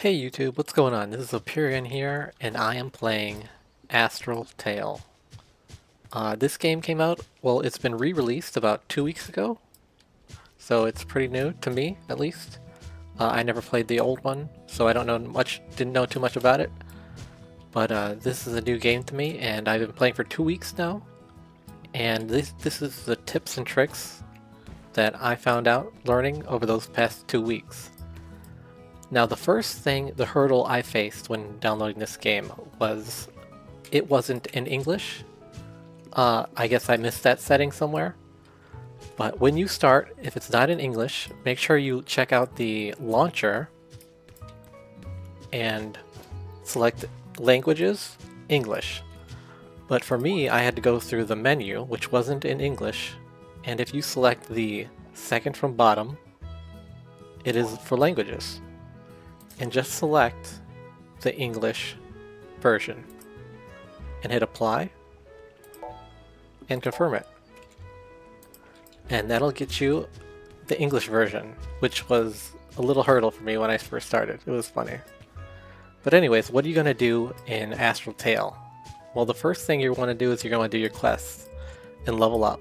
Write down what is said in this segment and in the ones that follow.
Hey YouTube, what's going on? This is Operion here, and I am playing Astral Tale. This game came out, well, it's been re-released about 2 weeks ago, so it's pretty new to me, at least. I never played the old one, so I don't know much, didn't know too much about it. But this is a new game to me, and I've been playing for 2 weeks now. And this is the tips and tricks that I found out learning over those past 2 weeks. Now the first thing, the hurdle I faced when downloading this game was it wasn't in English. I guess I missed that setting somewhere. But when you start, if it's not in English, make sure you check out the launcher and select languages, English. But for me, I had to go through the menu, which wasn't in English, and if you select the second from bottom, it is for languages. And just select the English version and hit apply and confirm it. And that'll get you the English version, which was a little hurdle for me when I first started. It was funny. But anyways, what are you going to do in Astral Tale? Well, the first thing you want to do is you're going to do your quests and level up.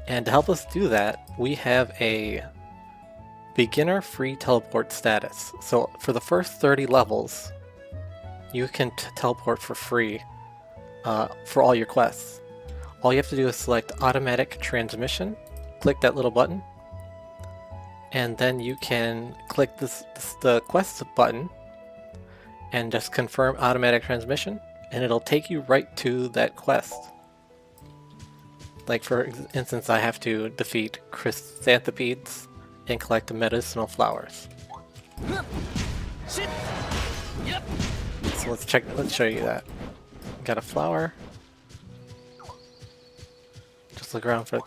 And to help us do that, we have a beginner free teleport status. So for the first 30 levels, you can teleport for free for all your quests. All you have to do is select automatic transmission, click that little button, and then you can click the quest button and just confirm automatic transmission, and it'll take you right to that quest. Like for instance, I have to defeat chrysanthemums and collect medicinal flowers. So let's show you that. Got a flower. Just look around for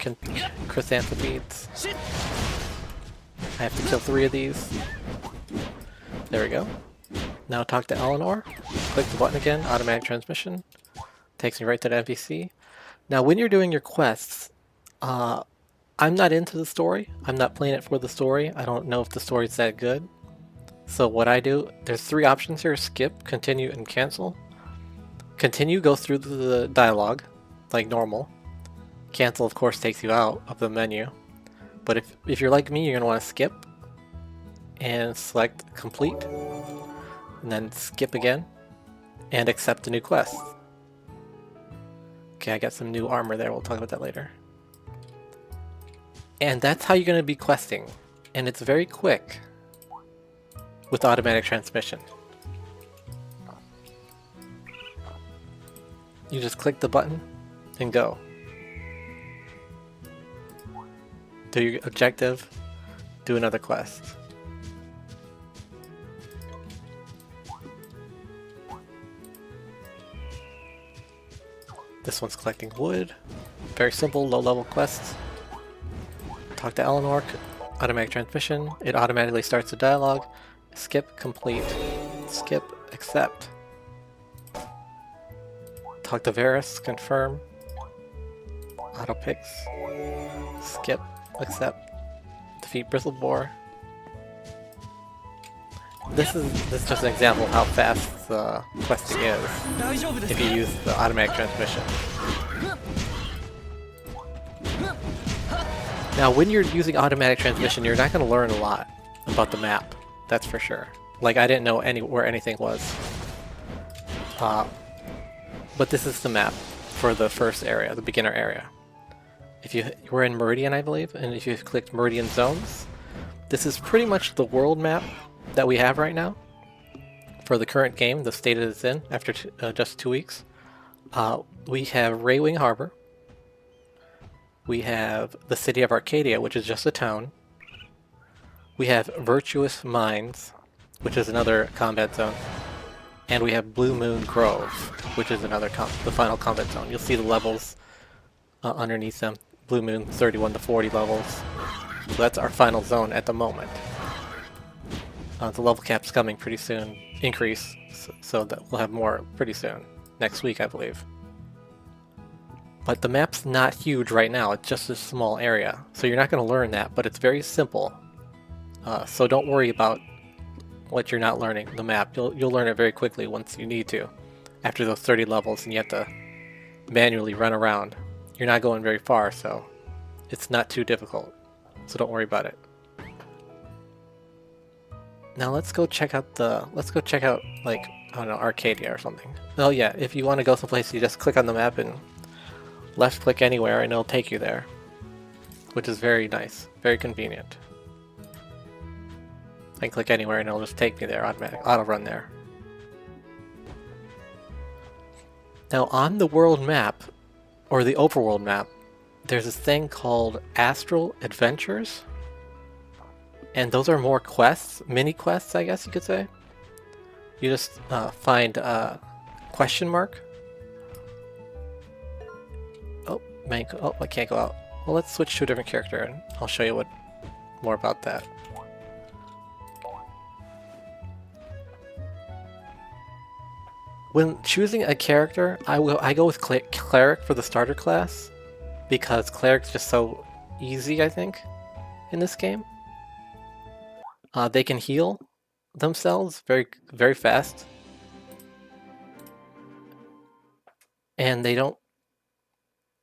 chrysanthemums. I have to kill 3 of these. There we go. Now talk to Eleanor. Click the button again, automatic transmission. Takes me right to the NPC. Now when you're doing your quests, I'm not into the story. I'm not playing it for the story. I don't know if the story's that good. So what I do, there's 3 options here: skip, continue, and cancel. Continue goes through the dialogue, like normal. Cancel, of course, takes you out of the menu. But if you're like me, you're going to want to skip and select complete, and then skip again, and accept a new quest. Okay, I got some new armor there. We'll talk about that later. And that's how you're going to be questing. And it's very quick with automatic transmission. You just click the button and go. Do your objective, do another quest. This one's collecting wood. Very simple, low-level quests. Talk to Eleanor, automatic transmission. It automatically starts the dialogue. Skip, complete. Skip, accept. Talk to Varus, confirm. Auto picks. Skip, accept. Defeat Bristleboar. This is just an example of how fast the questing is if you use the automatic transmission. Now when you're using automatic transmission, you're not going to learn a lot about the map, that's for sure. Like I didn't know where anything was. But this is the map for the first area, the beginner area. If we're in Meridian, I believe, and if you've clicked Meridian Zones, this is pretty much the world map that we have right now for the current game, the state it is in after just 2 weeks. We have Raywing Harbor. We have the city of Arcadia, which is just a town. We have Virtuous Mines, which is another combat zone. And we have Blue Moon Grove, which is another the final combat zone. You'll see the levels underneath them. Blue Moon 31 to 40 levels. So that's our final zone at the moment. The level cap's coming pretty soon. Increase, so that we'll have more pretty soon. Next week, I believe. But the map's not huge right now, it's just a small area. So you're not going to learn that, but it's very simple. So don't worry about what you're not learning, the map. You'll learn it very quickly once you need to. After those 30 levels and you have to manually run around. You're not going very far, so it's not too difficult. So don't worry about it. Now let's go check out like, I don't know, Arcadia or something. Oh yeah, if you want to go someplace, you just click on the map and left click anywhere and it'll take you there. Which is very nice, very convenient. I can click anywhere and it'll just take me there, automatic auto run there. Now on the world map, or the overworld map, there's this thing called Astral Adventures. And those are more quests, mini quests I guess you could say. You just find a question mark. Oh, I can't go out. Well, let's switch to a different character and I'll show you more about that. When choosing a character, I go with Cleric for the starter class, because Cleric's just so easy, I think, in this game. They can heal themselves very, very fast. And they don't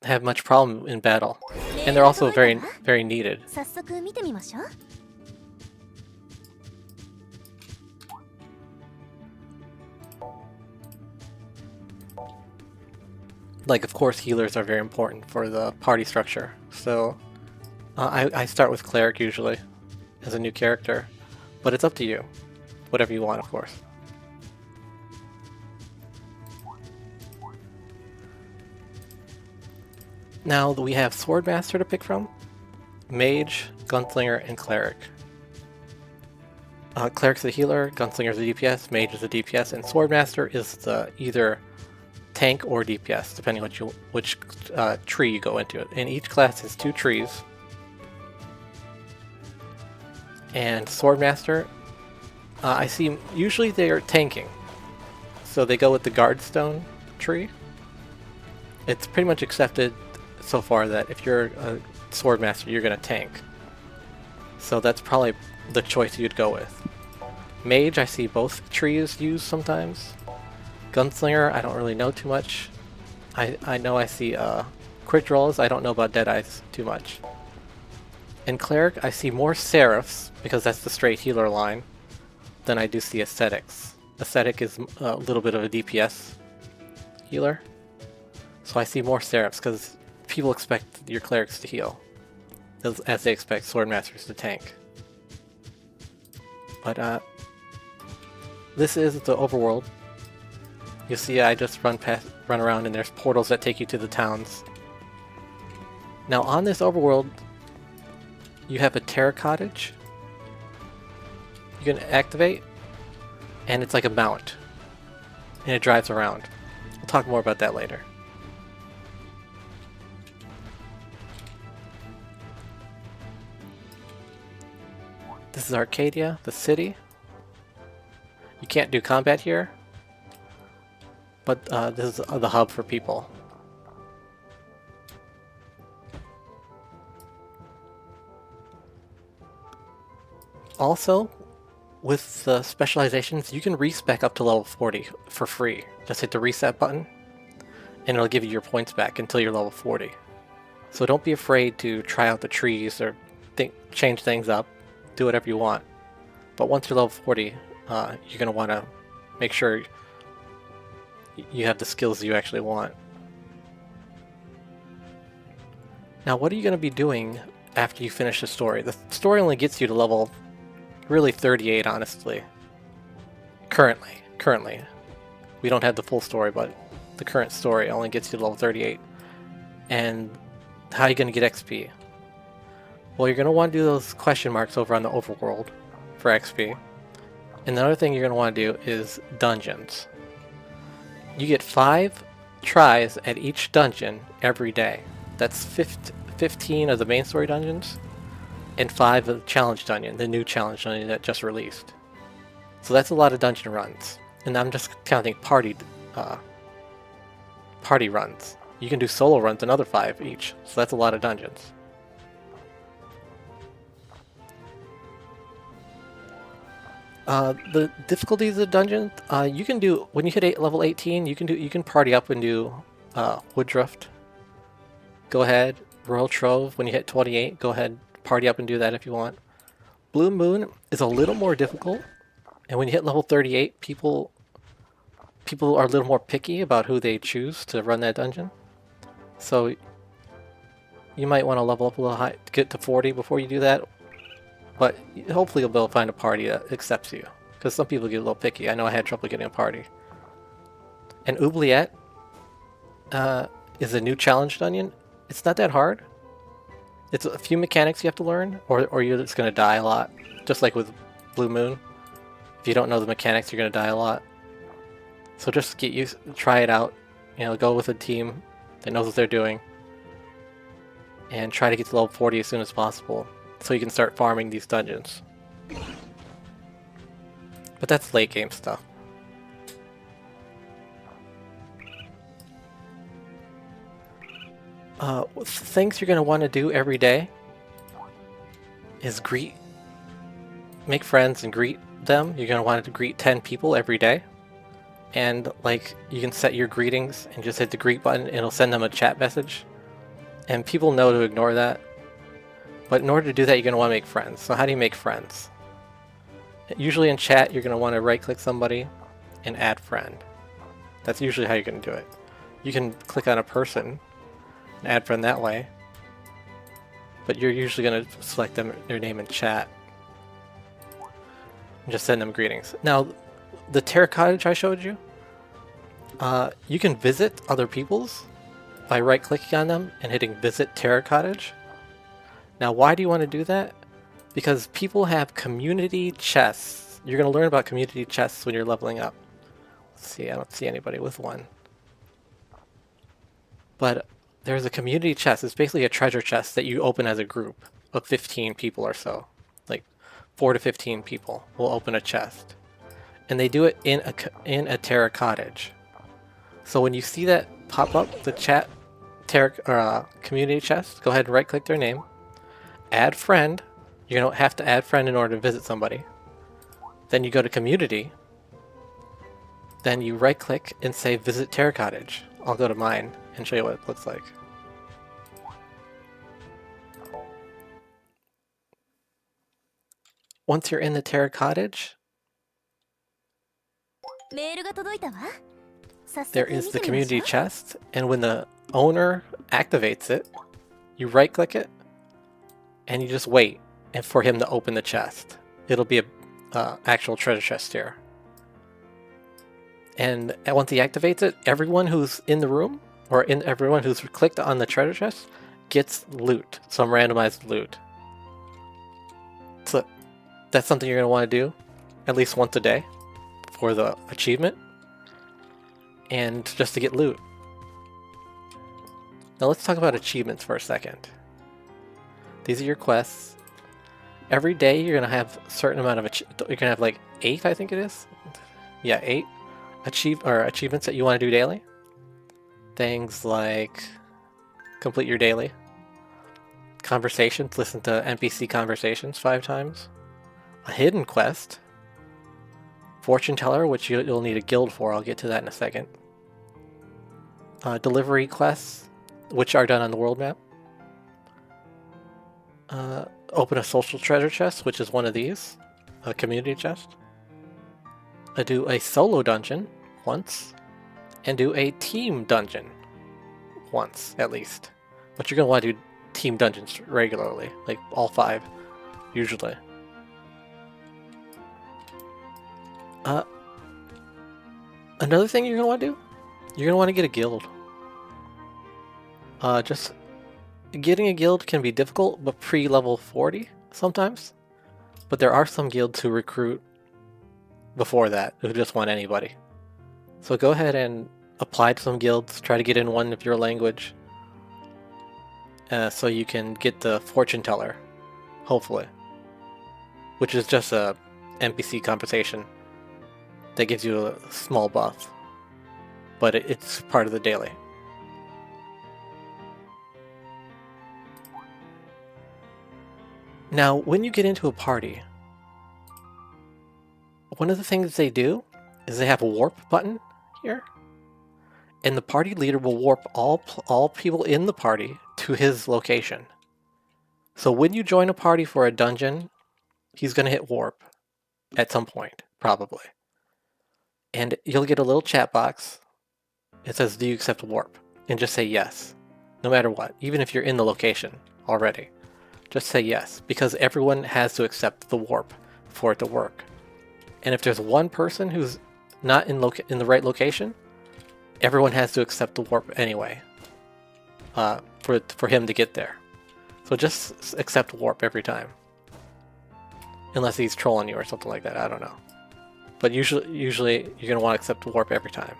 have much problem in battle. And they're also very, very needed. Like, of course, healers are very important for the party structure. So, I start with Cleric usually, as a new character. But it's up to you. Whatever you want, of course. Now we have Swordmaster to pick from, Mage, Gunslinger, and Cleric. Cleric's the healer, Gunslinger's the DPS, Mage is the DPS, and Swordmaster is the either tank or DPS, depending which tree you go into. And each class has 2 trees. And Swordmaster, I see usually they are tanking, so they go with the Guardstone tree. It's pretty much accepted so far that if you're a Swordmaster, you're going to tank. So that's probably the choice you'd go with. Mage, I see both trees used sometimes. Gunslinger, I don't really know too much. I know I see crit rolls, I don't know about Deadeyes too much. In Cleric, I see more Seraphs, because that's the straight healer line, than I do see Ascetics. Ascetic is a little bit of a DPS healer. So I see more Seraphs, because people expect your Clerics to heal, as they expect Swordmasters to tank. But this is the overworld. You see I just run around and there's portals that take you to the towns. Now on this overworld, you have a Terra Cottage. You can activate, and it's like a mount. And it drives around. We'll talk more about that later. This is Arcadia, the city. You can't do combat here, but this is the hub for people. Also, with the specializations, you can respec up to level 40 for free. Just hit the reset button, and it'll give you your points back until you're level 40. So don't be afraid to try out the trees or change things up. Do whatever you want. But once you're level 40, you're going to want to make sure you have the skills you actually want. Now, what are you going to be doing after you finish the story? The story only gets you to level really 38, honestly. Currently. We don't have the full story, but the current story only gets you to level 38. And how are you going to get XP? Well, you're going to want to do those question marks over on the overworld for XP. And the other thing you're going to want to do is dungeons. You get 5 tries at each dungeon every day. That's 15 of the main story dungeons, and 5 of the challenge dungeon, the new challenge dungeon that just released. So that's a lot of dungeon runs. And I'm just counting party runs. You can do solo runs, another 5 each. So that's a lot of dungeons. The difficulties of the dungeon, you can do when you hit level 18. You can party up and do Woodruft. Go ahead, Royal Trove. When you hit 28, go ahead, party up and do that if you want. Blue Moon is a little more difficult, and when you hit level 38, people are a little more picky about who they choose to run that dungeon. So you might want to level up a little high, get to 40 before you do that. But hopefully you'll be able to find a party that accepts you. Because some people get a little picky. I know I had trouble getting a party. And Oubliette is a new challenge dungeon. It's not that hard. It's a few mechanics you have to learn, or you're just going to die a lot. Just like with Blue Moon. If you don't know the mechanics, you're going to die a lot. So just get used, try it out. You know, go with a team that knows what they're doing. And try to get to level 40 as soon as possible, so you can start farming these dungeons. But that's late game stuff. Things you're going to want to do every day is make friends and greet them. You're going to want to greet 10 people every day. And like, you can set your greetings and just hit the greet button, and it'll send them a chat message. And people know to ignore that. But in order to do that, you're going to want to make friends. So how do you make friends? Usually in chat, you're going to want to right-click somebody and add friend. That's usually how you're going to do it. You can click on a person and add friend that way. But you're usually going to select their name in chat. And just send them greetings. Now, the Terra Cottage I showed you, you can visit other people's by right-clicking on them and hitting Visit Terra Cottage. Now, why do you want to do that? Because people have community chests. You're going to learn about community chests when you're leveling up. Let's see, I don't see anybody with one. But there's a community chest. It's basically a treasure chest that you open as a group of 15 people or so. Like 4 to 15 people will open a chest. And they do it in a Terra Cottage. So when you see that pop up, the chat community chest, go ahead and right click their name, add friend. You don't have to add friend in order to visit somebody. Then you go to community, then you right click and say visit Terra Cottage. I'll go to mine and show you what it looks like. Once you're in the Terra Cottage, there is the community chest, and when the owner activates it, you right click it and you just wait and for him to open the chest. It'll be a actual treasure chest here. And once he activates it, everyone who's in the room, or everyone who's clicked on the treasure chest, gets loot, some randomized loot. So that's something you're going to want to do at least once a day for the achievement, and just to get loot. Now let's talk about achievements for a second. These are your quests. Every day you're going to have a certain amount of you're going to have like 8, I think it is. Yeah, 8 achievements that you want to do daily. Things like complete your daily conversations, listen to NPC conversations 5 times. A hidden quest. Fortune teller, which you'll need a guild for. I'll get to that in a second. Delivery quests, which are done on the world map. Open a social treasure chest, which is one of these. A community chest. Do a solo dungeon once. And do a team dungeon once, at least. But you're going to want to do team dungeons regularly. Like all 5, usually. Another thing you're going to want to do? You're going to want to get a guild. Just getting a guild can be difficult, but pre-level 40 sometimes. But there are some guilds who recruit before that, who just want anybody. So go ahead and apply to some guilds, try to get in one of your language. So you can get the fortune teller, hopefully. Which is just a NPC conversation that gives you a small buff. But it's part of the daily. Now, when you get into a party, one of the things they do is they have a warp button here, and the party leader will warp all people in the party to his location. So when you join a party for a dungeon, he's going to hit warp at some point, probably. And you'll get a little chat box. It says, do you accept warp? And just say yes, no matter what, even if you're in the location already. Just say yes, because everyone has to accept the warp for it to work. And if there's one person who's not in the right location, everyone has to accept the warp anyway, for him to get there. So just accept warp every time. Unless he's trolling you or something like that, I don't know. But usually you're going to want to accept warp every time.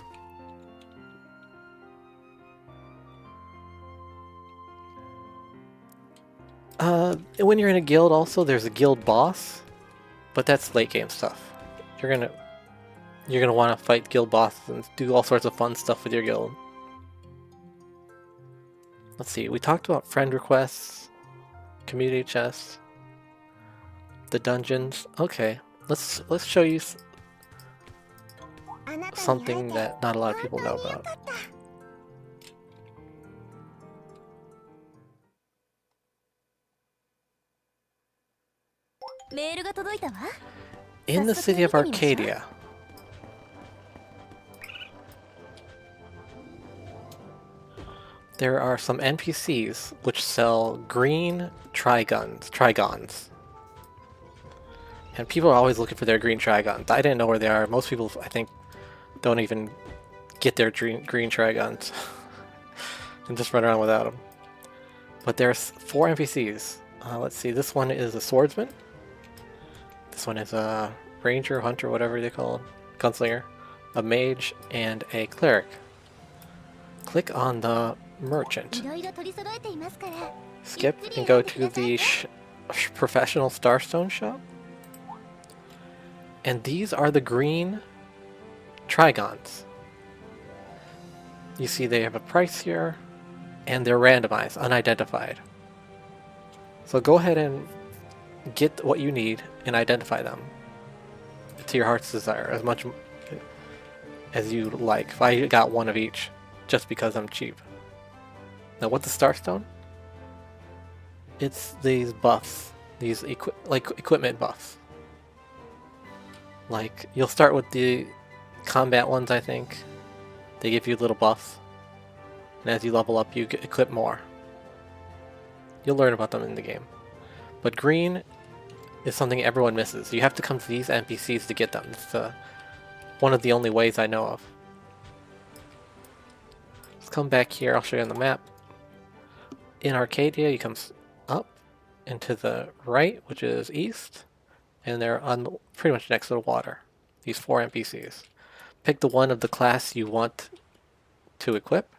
When you're in a guild also, there's a guild boss, but that's late game stuff. You're gonna want to fight guild bosses and do all sorts of fun stuff with your guild. Let's see, we talked about friend requests, community chests, the dungeons. Okay, let's show you something that not a lot of people know about. In the city of Arcadia, there are some NPCs which sell green trigons. And people are always looking for their green trigons. I didn't know where they are. Most people, I think, don't even get their green trigons and just run around without them. But there's 4 NPCs. Let's see, this one is a swordsman. This one is a ranger, hunter, whatever they call him, gunslinger, a mage, and a cleric. Click on the merchant. Skip and go to the professional starstone shop. And these are the green trigons. You see they have a price here, and they're randomized, unidentified. So go ahead and get what you need and identify them to your heart's desire, as much as you like. If I got one of each, just because I'm cheap. Now what's the Starstone? It's these buffs, these equipment buffs. Like, you'll start with the combat ones, I think. They give you little buffs, and as you level up you equip more. You'll learn about them in the game. But green is something everyone misses. You have to come to these NPCs to get them. It's one of the only ways I know of. Let's come back here, I'll show you on the map. In Arcadia, you come up and to the right, which is east, and they're on pretty much next to the water. These 4 NPCs. Pick the one of the class you want to equip.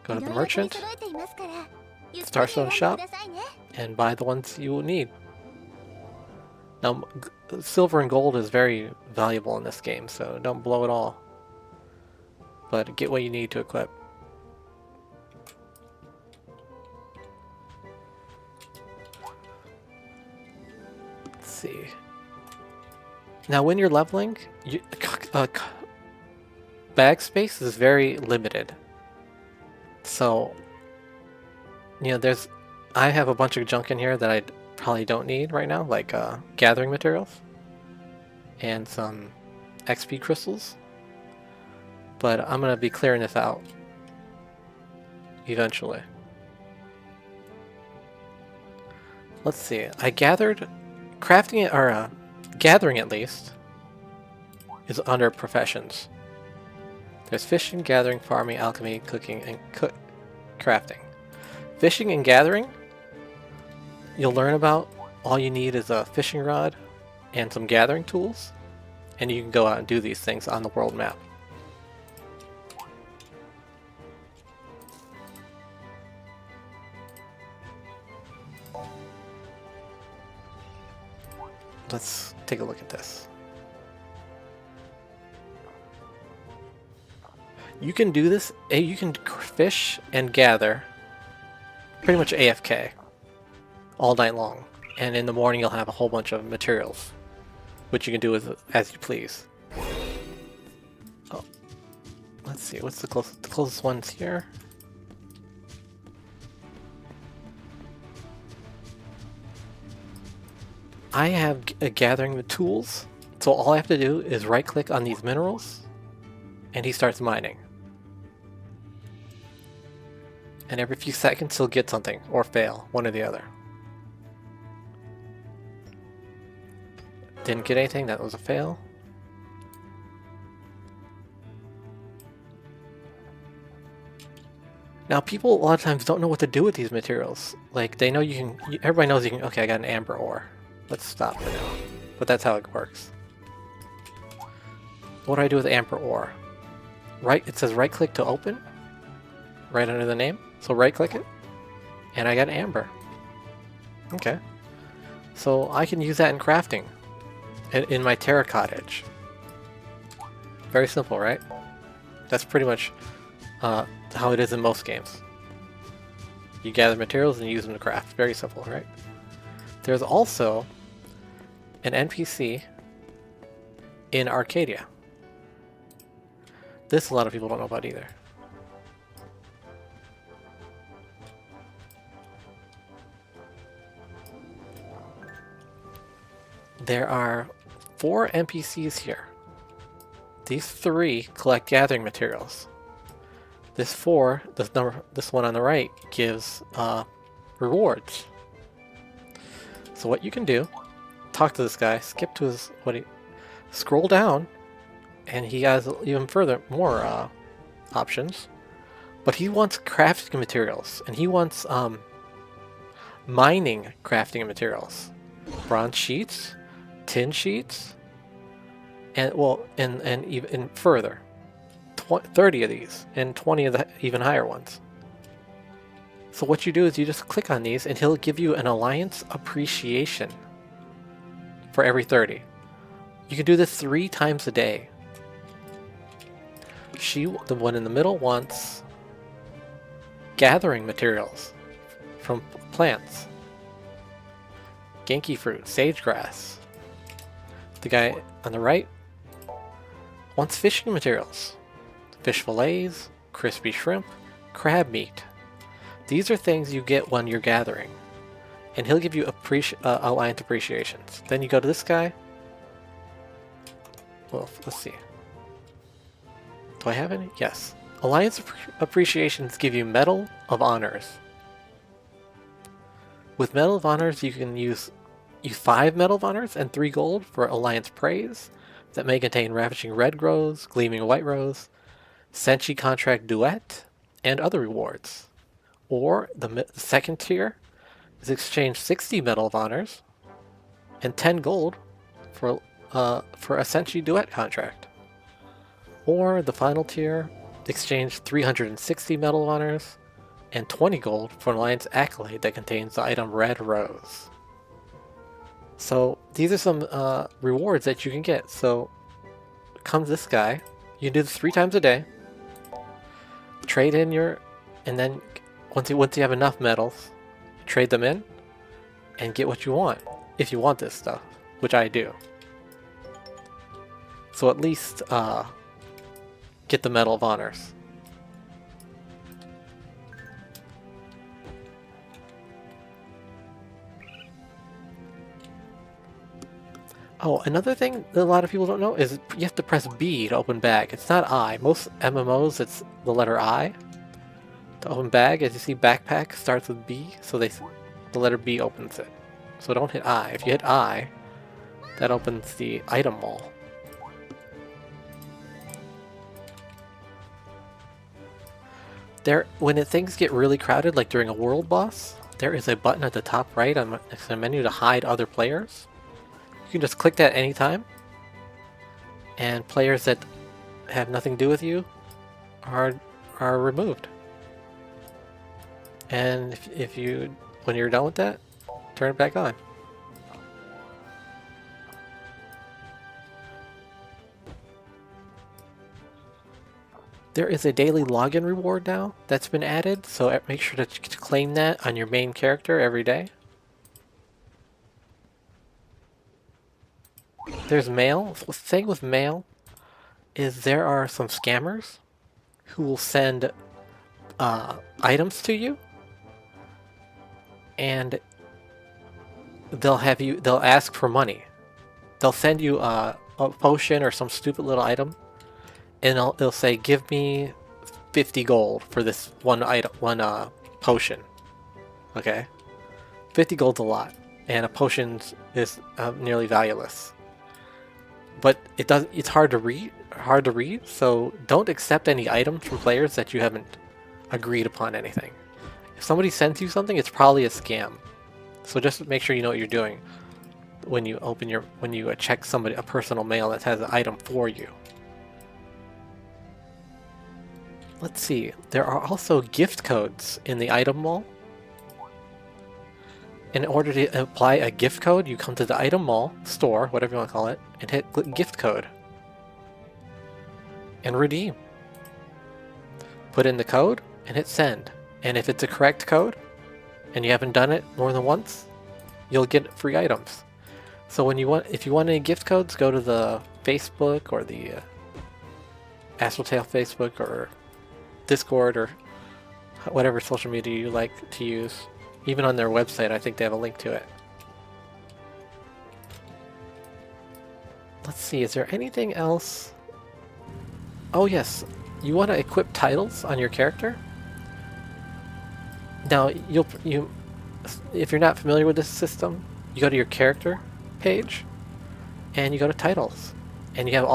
Go to the merchant, Starstone shop, and buy the ones you will need. Now, silver and gold is very valuable in this game, so don't blow it all. But get what you need to equip. Let's see. Now, when you're leveling, bag space is very limited. So, you know, I have a bunch of junk in here that I probably don't need right now, like gathering materials and some XP crystals. But I'm going to be clearing this out eventually. Let's see. I gathered crafting it, or gathering at least, is under professions. There's fishing, gathering, farming, alchemy, cooking, and crafting. Fishing and gathering, you'll learn about. All you need is a fishing rod and some gathering tools, and you can go out and do these things on the world map. Let's take a look at this. You can do this, you can fish and gather pretty much AFK all night long, and in the morning you'll have a whole bunch of materials. which you can do as you please. Oh, let's see, what's the closest? The closest one's here. I have a gathering the tools, so all I have to do is right click on these minerals, and he starts mining. And every few seconds he'll get something, or fail, one or the other. Didn't get anything, that was a fail. Now people a lot of times don't know what to do with these materials. Like, they know you can, everybody knows you can, okay, I got an amber ore. Let's stop for now. But that's how it works. What do I do with amber ore? Right, it says right click to open, right under the name. So right click it, and I got amber. Okay. So I can use that in crafting, in my terra cottage. Very simple, right? That's pretty much how it is in most games. You gather materials and use them to craft. Very simple, right? There's also an NPC in Arcadia. This a lot of people don't know about either. There are 4 NPCs here. These 3 collect gathering materials. This one on the right gives rewards. So what you can do, talk to this guy, skip to his scroll down, and he has even more options. But he wants crafting materials, and he wants mining crafting materials, bronze sheets, tin sheets, and even further, 30 of these, and 20 of the even higher ones. So what you do is you just click on these, and he'll give you an alliance appreciation for every 30. You can do this 3 times a day. The one in the middle, wants gathering materials from plants. Genki fruit, sage grass. The guy on the right wants fishing materials. Fish fillets, crispy shrimp, crab meat. These are things you get when you're gathering. And he'll give you alliance appreciations. Then you go to this guy. Well, let's see. Do I have any? Yes. Alliance appreciations give you Medal of Honors. With Medal of Honors, you can use 5 Medal of Honors and 3 gold for Alliance Praise that may contain Ravishing Red Rose, Gleaming White Rose, Senshi Contract Duet, and other rewards. Or the second tier is exchange 60 Medal of Honors and 10 gold for a Senshi Duet contract. Or the final tier, exchange 360 Medal of Honors and 20 gold for an Alliance Accolade that contains the item Red Rose. So these are some rewards that you can get. So comes this guy. You can do this 3 times a day. Trade in and then once you have enough medals, trade them in and get what you want. If you want this stuff, which I do. So at least get the Medal of Honors. Oh, another thing that a lot of people don't know is you have to press B to open bag. It's not I. Most MMOs, it's the letter I. To open bag, as you see, backpack starts with B, so the letter B opens it. So don't hit I. If you hit I, that opens the item wall. When things get really crowded, like during a world boss, there is a button at the top right next to the menu to hide other players. You can just click that anytime, and players that have nothing to do with you are removed. And when you're done with that, turn it back on. There is a daily login reward now that's been added, so make sure to claim that on your main character every day. there's mail. The thing with mail is there are some scammers who will send items to you, and they'll ask for money. They'll send you a potion or some stupid little item, and they'll say, "Give me 50 gold for this one item, potion." Okay, 50 gold's a lot, and a potion is nearly valueless. But it's hard to read. So don't accept any items from players that you haven't agreed upon anything. If somebody sends you something, it's probably a scam. So just make sure you know what you're doing when you check a personal mail that has an item for you. Let's see. There are also gift codes in the item mall. In order to apply a gift code, you come to the item mall, store, whatever you want to call it, and hit gift code. And redeem. Put in the code and hit send. And if it's a correct code, and you haven't done it more than once, you'll get free items. So if you want any gift codes, go to the Facebook or the Astral Tale Facebook or Discord or whatever social media you like to use. Even on their website, I think they have a link to it. Let's see, is there anything else? Oh yes, you want to equip titles on your character? Now, if you're not familiar with this system, you go to your character page, and you go to titles. And you have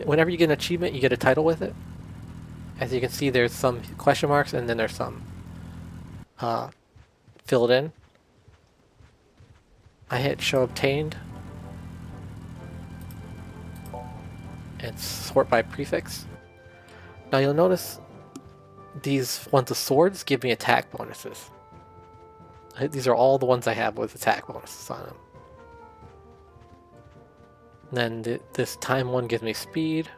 whenever you get an achievement, you get a title with it. As you can see, there's some question marks, and then there's some filled in. I hit show obtained and sort by prefix. Now you'll notice these ones with swords give me attack bonuses. These are all the ones I have with attack bonuses on them. And then this time one gives me speed.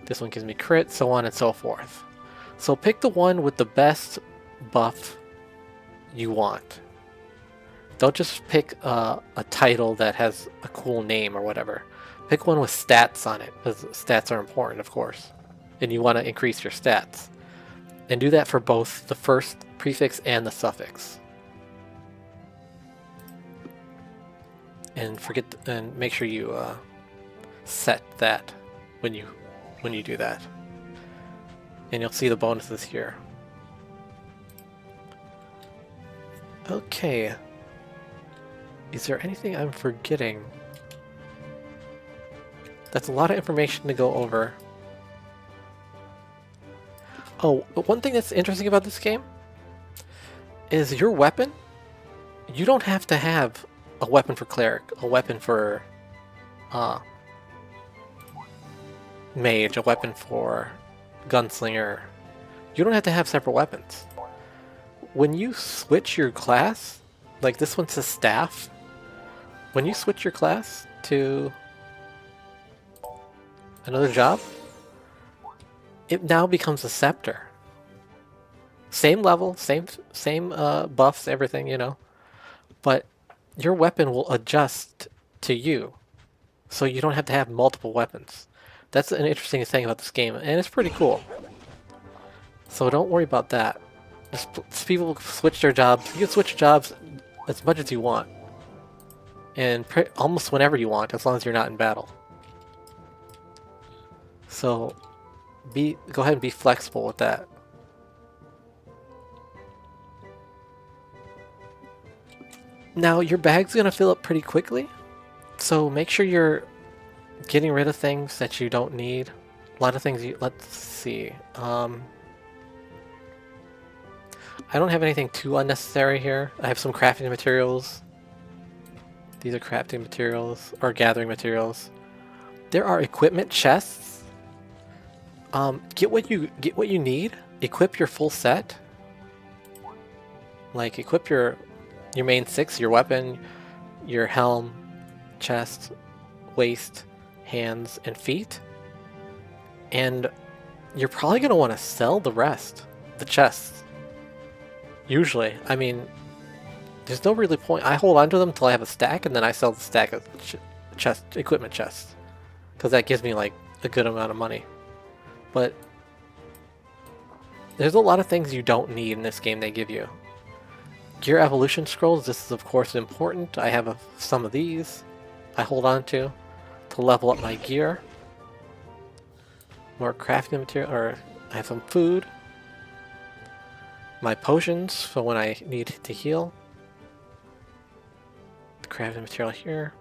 This one gives me crit, so on and so forth. So pick the one with the best buff you want. Don't just pick a title that has a cool name or whatever. Pick one with stats on it, because stats are important, of course. And you want to increase your stats. And do that for both the first prefix and the suffix. And make sure you set that when you do that. And you'll see the bonuses here. Okay. Is there anything I'm forgetting? That's a lot of information to go over. Oh, one thing that's interesting about this game is your weapon. You don't have to have a weapon for cleric, a weapon for mage, a weapon for gunslinger. You don't have to have separate weapons. When you switch your class, like this one says staff, when you switch your class to another job, it now becomes a scepter. Same level, same buffs, everything, you know, but your weapon will adjust to you, so you don't have to have multiple weapons. That's an interesting thing about this game, and it's pretty cool. So don't worry about that. Just people switch their jobs. You can switch jobs as much as you want, and almost whenever you want, as long as you're not in battle. So go ahead and be flexible with that. Now your bag's gonna fill up pretty quickly, so make sure you're getting rid of things that you don't need. A lot of things let's see. I don't have anything too unnecessary here. I have some crafting materials. These are crafting materials or gathering materials. There are equipment chests. Get what you need. Equip your full set. Like equip your main 6, your weapon, your helm, chest, waist, hands, and feet. And you're probably going to want to sell the rest, the chests. Usually. I mean, there's no really point. I hold on to them until I have a stack, and then I sell the equipment chests, because that gives me like a good amount of money. But there's a lot of things you don't need in this game they give you. Gear evolution scrolls, this is of course important. I have some of these I hold on to level up my gear. More crafting material, or I have some food. My potions for when I need to heal. The crafting material here.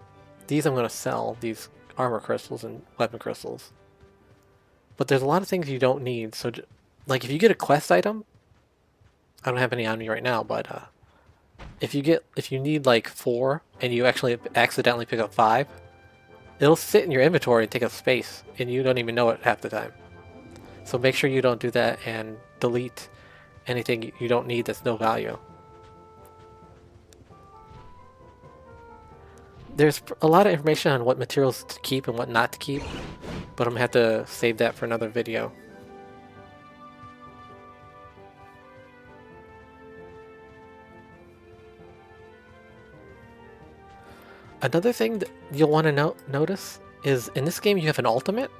These I'm going to sell, these armor crystals and weapon crystals. But there's a lot of things you don't need, so like if you get a quest item, I don't have any on me right now, but if you need like 4 and you actually accidentally pick up 5, it'll sit in your inventory and take up space, and you don't even know it half the time. So make sure you don't do that and delete anything you don't need that's no value. There's a lot of information on what materials to keep and what not to keep, but I'm going to have to save that for another video. Another thing that you'll want to notice is in this game you have an ultimate.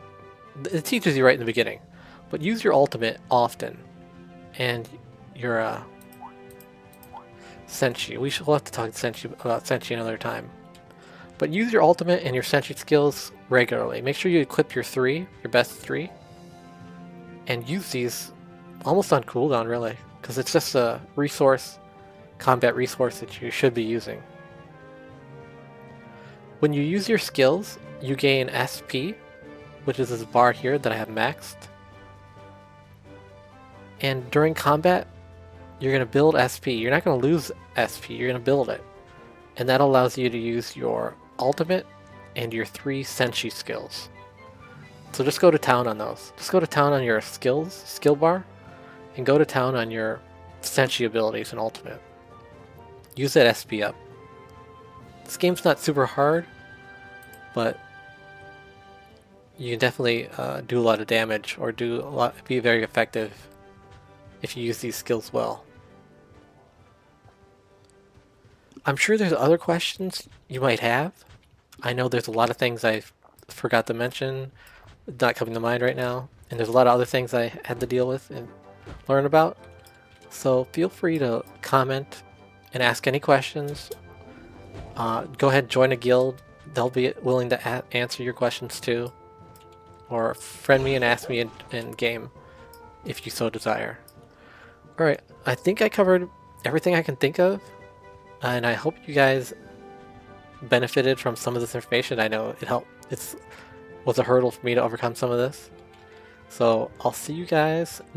It teaches you right in the beginning, but use your ultimate often. And your Senshi. We'll have to talk about Senshi another time. But use your ultimate and your Senshi skills regularly. Make sure you equip your best 3. And use these almost on cooldown really, because it's just a combat resource that you should be using. When you use your skills, you gain SP, which is this bar here that I have maxed. And during combat, you're going to build SP. You're not going to lose SP, you're going to build it. And that allows you to use your ultimate and your 3 Senshi skills. So just go to town on those. Just go to town on your skill bar, and go to town on your Senshi abilities and ultimate. Use that SP up. This game's not super hard, but you can definitely do a lot of damage or be very effective if you use these skills well. I'm sure there's other questions you might have. I know there's a lot of things I forgot to mention, not coming to mind right now, and there's a lot of other things I had to deal with and learn about. So feel free to comment and ask any questions. Go ahead and join a guild. They'll be willing to answer your questions too. Or friend me and ask me in game if you so desire. Alright, I think I covered everything I can think of. And I hope you guys benefited from some of this information. I know it helped. It was a hurdle for me to overcome some of this. So I'll see you guys next